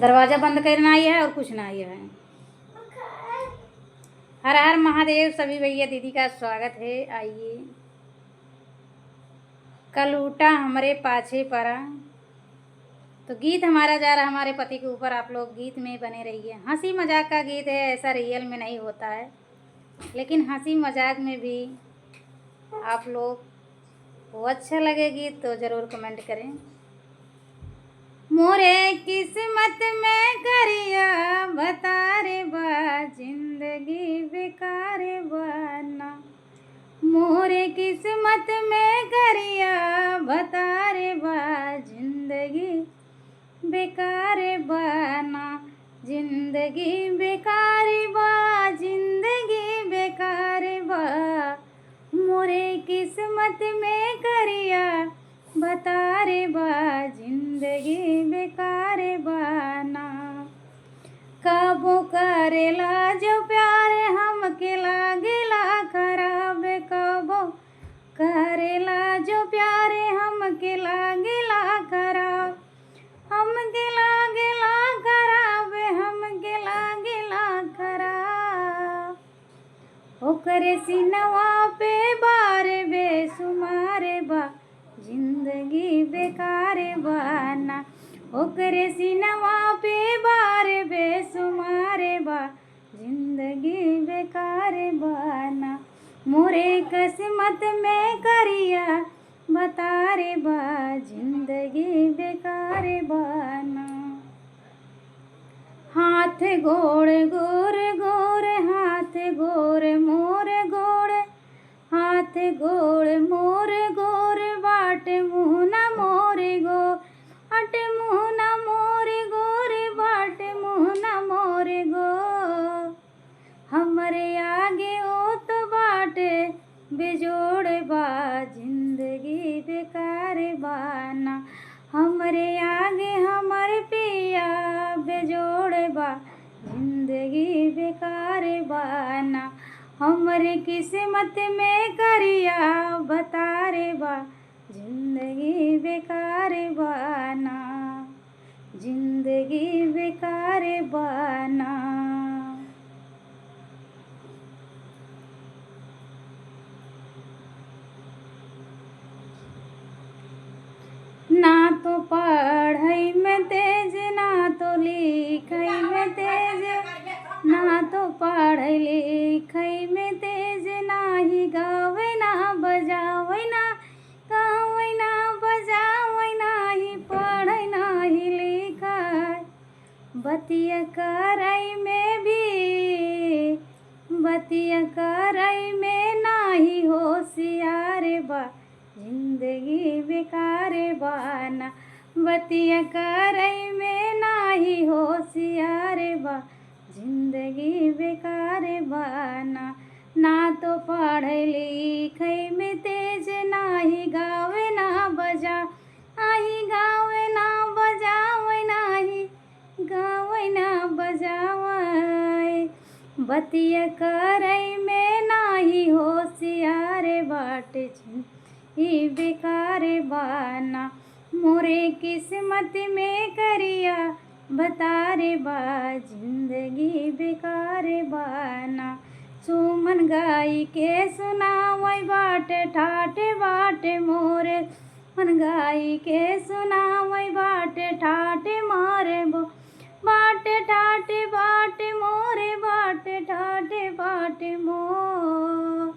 दरवाज़ा बंद करना ही है और कुछ ना ही है। हर हर महादेव सभी भैया दीदी का स्वागत है। आइए। कल उठा हमरे पाछे परा, तो गीत हमारा जा रहा हमारे पति के ऊपर। आप लोग गीत में बने रहिए। हंसी मजाक का गीत है, ऐसा रियल में नहीं होता है, लेकिन हंसी मजाक में भी आप लोग को अच्छा लगे गीत तो ज़रूर कमेंट करें। मोरे किस्मत में करिया बता रे बा, जिंदगी बेकार बना। मोरे किस्मत में करिया बता रे बा, जिंदगी बेकार बना। जिंदगी बेकार बा, जिंदगी बेकार बा। मोरे किस्मत में करिया बता रे बा, जिंदगी बेकार बना। कबो करेला जो प्यार हमके लागेला खराब, कबो करेला जो प्यार हमके लागेला खराब। हमके लागेला खराब, हमके लागेला खराब। ओकरे सिनवा पे बार बेसुमार बा, जिंदगी बेकार बना। ओकरे सिनवा पे बार बेसुमार बा, जिंदगी बेकार बना। मोरे किस्मत में करिया बता रे बा, जिंदगी बेकार बना। हाथ गोड़ गोर गोर, हाथ गोर मोर गोड़। हाथ गोड़ मोर गोर, बाट मुहना मोर गो। अट मुहना मोर गोर, बाट मुहना मोर गो। हमरे आगे ओ तो बाट बेजोड़ बा, जिंदगी बेकार बना। हमरे आगे हमर पिया बेजोड़ बा, जिंदगी बेकार बना। हमरे किस्मत में करिया बता रे बा, जिंदगी बेकार बना। जिंदगी बेकार बना। ना तो पढ़ाई में तेज, ना तो लिखाई में तेज। ना तो पढ़ाई लिखाई में तेज, ना ही गावे ना बजावे ना। गावे ना बजावे, ना ही पढ़ाई ना ही लिखाई। बतिया कराई में भी, बतिया कराई में ना ही होशियार बा, जिंदगी बेकार बना। बतिया कराई में ना ही होशियार बा, जिंदगी बेकार बना। ना तो पढ़े लिखे में तेज, ना ही गावे ना बजा। आही गावे ना बजावे, ना ही गावे ना बजावे। बतिया कराई में ना ही होशियार बाटे, ही बेकार बना। मोरे किस्मत में करिया बता रे बा, जिंदगी बेकार बना। सुमन गाई के सुनावै बाटे ठाटे बाटे मोरे। मन गाई के सुनावै बाटे ठाटे मारे बो। बाटे ठाटे बाटे मोरे, बाटे ठाटे बाटे मोर।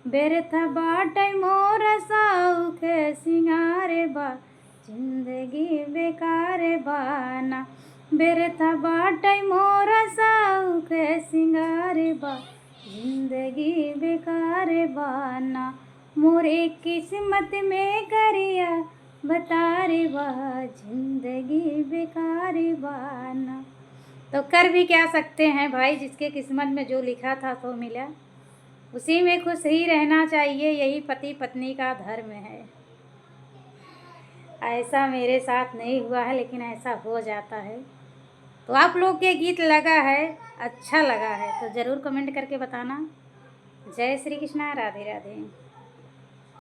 बेरथ बाटे मोर साउख सिंगार बा, जिंदगी बेकार बना। बेरथ बाटे मोर साउख सिंगार बा, जिंदगी बेकार बना। मोरे किस्मत में करिया बता रे बा, जिंदगी बेकार बना। तो कर भी क्या सकते हैं भाई, जिसके किस्मत में जो लिखा था तो मिला, उसी में खुश ही रहना चाहिए। यही पति पत्नी का धर्म है। ऐसा मेरे साथ नहीं हुआ है, लेकिन ऐसा हो जाता है। तो आप लोग के गीत लगा है, अच्छा लगा है तो ज़रूर कमेंट करके बताना। जय श्री कृष्णा, राधे राधे।